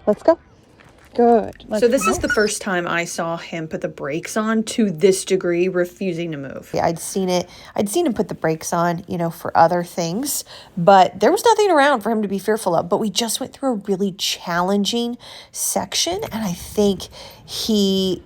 Let's go. Good. So this is the first time I saw him put the brakes on to this degree, refusing to move. Yeah, I'd seen him put the brakes on, for other things, but there was nothing around for him to be fearful of. But we just went through a really challenging section, and I think he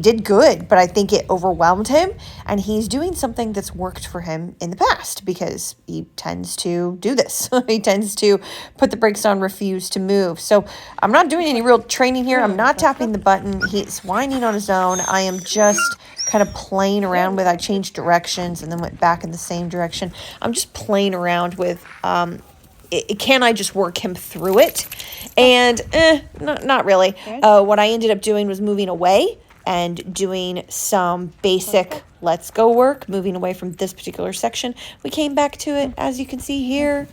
did good, but I think it overwhelmed him, and he's doing something that's worked for him in the past because he tends to do this. He tends to put the brakes on, refuse to move. So I'm not doing any real training here. I'm not tapping the button. He's whining on his own. I am just kind of playing around with. I changed directions and then went back in the same direction. I'm just playing around with can I just work him through it? And not really. What I ended up doing was moving away and doing some basic let's go work, moving away from this particular section. We came back to it, as you can see here,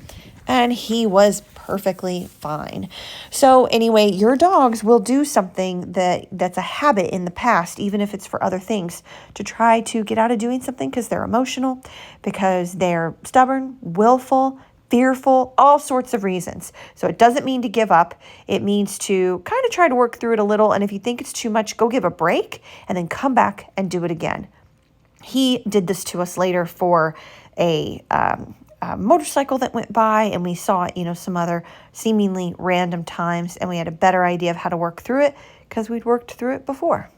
and he was perfectly fine. So anyway, your dogs will do something that's a habit in the past, even if it's for other things, to try to get out of doing something because they're emotional, because they're stubborn, willful, fearful, all sorts of reasons. So it doesn't mean to give up. It means to kind of try to work through it a little. And if you think it's too much, go give a break and then come back and do it again. He did this to us later for a motorcycle that went by, and we saw it, some other seemingly random times, and we had a better idea of how to work through it because we'd worked through it before.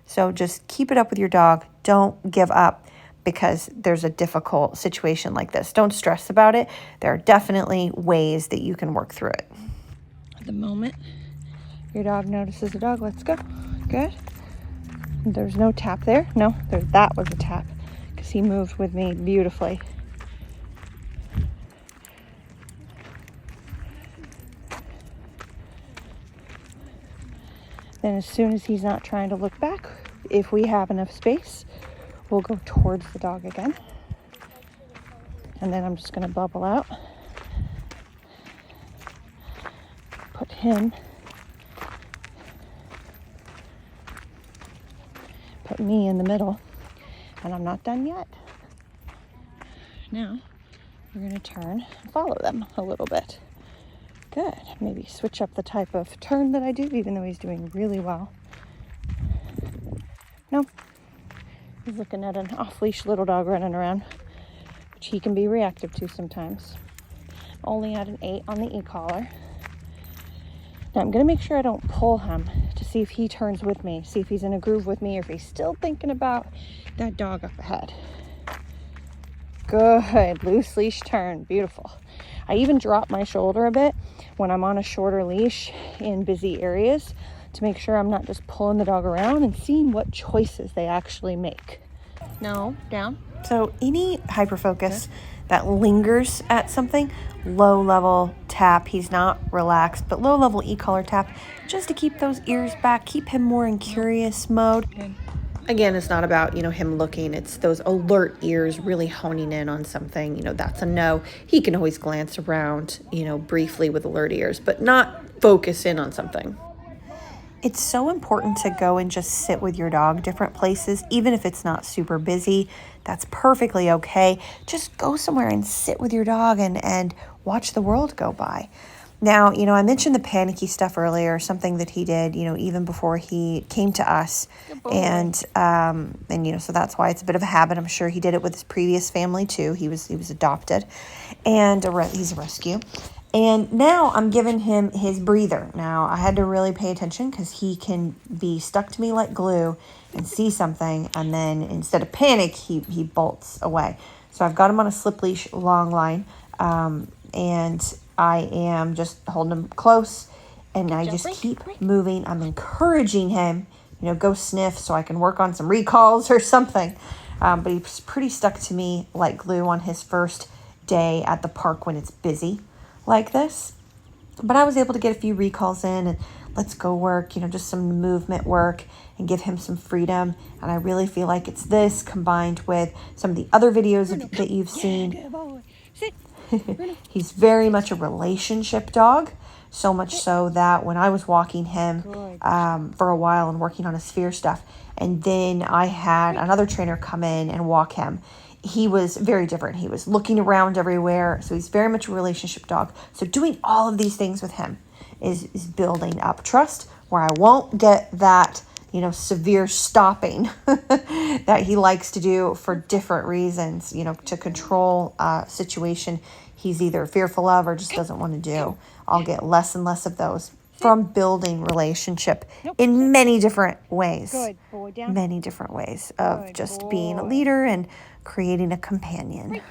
So just keep it up with your dog. Don't give up because there's a difficult situation like this. Don't stress about it. There are definitely ways that you can work through it. At the moment, your dog notices a dog. Let's go. Good. There's no tap there. No, that was a tap because he moved with me beautifully. Then as soon as he's not trying to look back, if we have enough space, we'll go towards the dog again. And then I'm just going to bubble out. Put me in the middle. And I'm not done yet. Now, we're going to turn and follow them a little bit. Good. Maybe switch up the type of turn that I do, even though he's doing really well. No. He's looking at an off-leash little dog running around, which he can be reactive to sometimes. Only at an 8 on the e-collar. Now I'm going to make sure I don't pull him to see if he turns with me, see if he's in a groove with me, or if he's still thinking about that dog up ahead. Good. Loose leash turn. Beautiful. I even drop my shoulder a bit when I'm on a shorter leash in busy areas to make sure I'm not just pulling the dog around and seeing what choices they actually make. No, down. So any hyperfocus that lingers at something, low level tap, he's not relaxed, but low level e-collar tap, just to keep those ears back, keep him more in curious mode. Again, it's not about, him looking. It's those alert ears really honing in on something. That's a no. He can always glance around, briefly with alert ears, but not focus in on something. It's so important to go and just sit with your dog different places, even if it's not super busy. That's perfectly okay. Just go somewhere and sit with your dog and watch the world go by. Now, I mentioned the panicky stuff earlier, something that he did, even before he came to us. And so that's why it's a bit of a habit. I'm sure he did it with his previous family too. He was adopted, and he's a rescue. And now I'm giving him his breather. Now, I had to really pay attention because he can be stuck to me like glue and see something, and then instead of panic, he bolts away. So I've got him on a slip leash long line, and I am just holding him close, and I just keep moving. I'm encouraging him, go sniff so I can work on some recalls or something. But he's pretty stuck to me like glue on his first day at the park when it's busy like this. But I was able to get a few recalls in and let's go work, just some movement work and give him some freedom. And I really feel like it's this combined with some of the other videos that you've seen. He's very much a relationship dog, so much so that when I was walking him for a while and working on his fear stuff, and then I had another trainer come in and walk him, he was very different. He was looking around everywhere, so he's very much a relationship dog. So doing all of these things with him is building up trust, where I won't get that, severe stopping that he likes to do for different reasons, to control a situation he's either fearful of or just doesn't want to do. I'll get less and less of those from building relationship in many different ways. Good boy. Down. Many different ways of Good just being a boy. leader and creating a companion.